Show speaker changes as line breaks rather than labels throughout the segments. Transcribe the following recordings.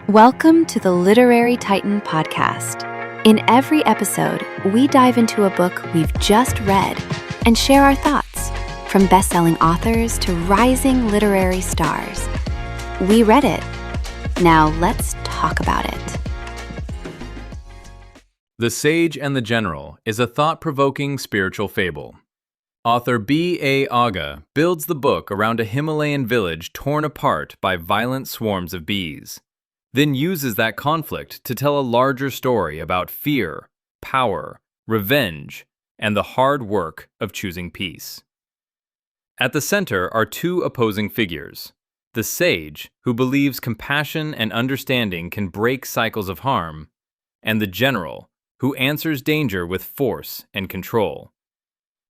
Welcome to the Literary Titan podcast. In every episode, we dive into a book we've just read and share our thoughts, from best-selling authors to rising literary stars. We read it. Now let's talk about it.
The Sage and the General is a thought-provoking spiritual fable. Author B.A. Agha builds the book around a Himalayan village torn apart by violent swarms of bees, then uses that conflict to tell a larger story about fear, power, revenge, and the hard work of choosing peace. At the center are two opposing figures: the sage, who believes compassion and understanding can break cycles of harm, and the general, who answers danger with force and control.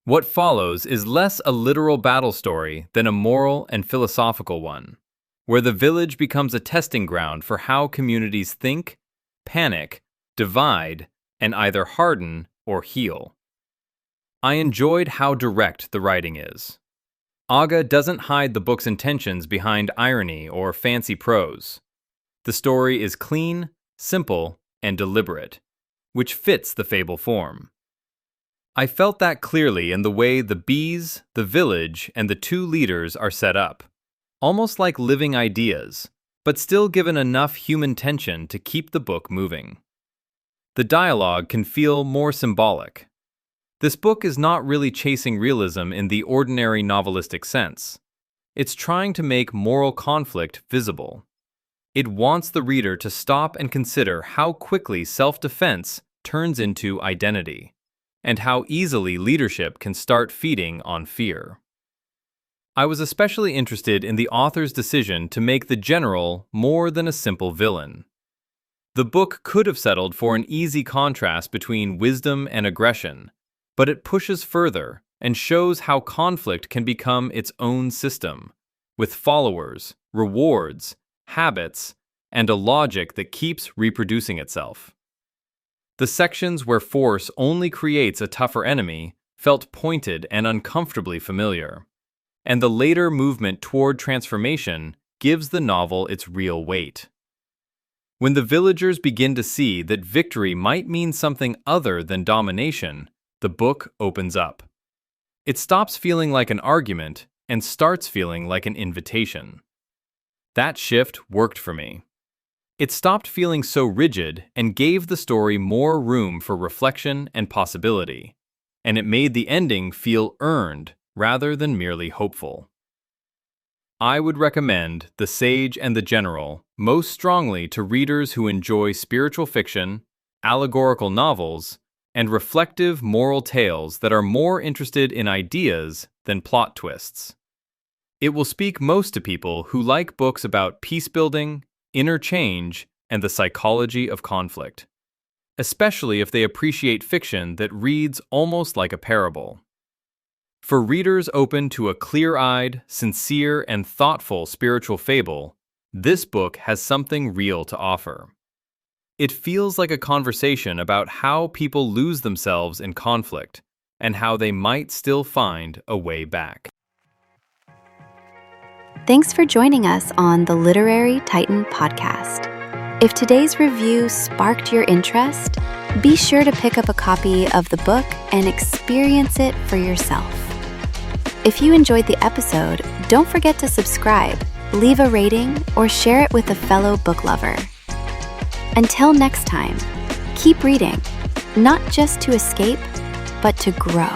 What follows is less a literal battle story than a moral and philosophical one, where the village becomes a testing ground for how communities think, panic, divide, and either harden or heal. I enjoyed how direct the writing is. Agha doesn't hide the book's intentions behind irony or fancy prose. The story is clean, simple, and deliberate, which fits the fable form. I felt that clearly in the way the bees, the village, and the two leaders are set up, almost like living ideas, but still given enough human tension to keep the book moving. The dialogue can feel more symbolic. This book is not really chasing realism in the ordinary novelistic sense. It's trying to make moral conflict visible. It wants the reader to stop and consider how quickly self-defense turns into identity, and how easily leadership can start feeding on fear. I was especially interested in the author's decision to make the general more than a simple villain. The book could have settled for an easy contrast between wisdom and aggression, but it pushes further and shows how conflict can become its own system, with followers, rewards, habits, and a logic that keeps reproducing itself. The sections where force only creates a tougher enemy felt pointed and uncomfortably familiar, and the later movement toward transformation gives the novel its real weight. When the villagers begin to see that victory might mean something other than domination, the book opens up. It stops feeling like an argument and starts feeling like an invitation. That shift worked for me. It stopped feeling so rigid and gave the story more room for reflection and possibility, and it made the ending feel earned rather than merely hopeful. I would recommend The Sage and the General most strongly to readers who enjoy spiritual fiction, allegorical novels, and reflective moral tales that are more interested in ideas than plot twists. It will speak most to people who like books about peace-building, inner change, and the psychology of conflict, especially if they appreciate fiction that reads almost like a parable. For readers open to a clear-eyed, sincere, and thoughtful spiritual fable, this book has something real to offer. It feels like a conversation about how people lose themselves in conflict and how they might still find a way back.
Thanks for joining us on the Literary Titan podcast. If today's review sparked your interest, be sure to pick up a copy of the book and experience it for yourself. If you enjoyed the episode, don't forget to subscribe, leave a rating, or share it with a fellow book lover. Until next time, keep reading, not just to escape, but to grow.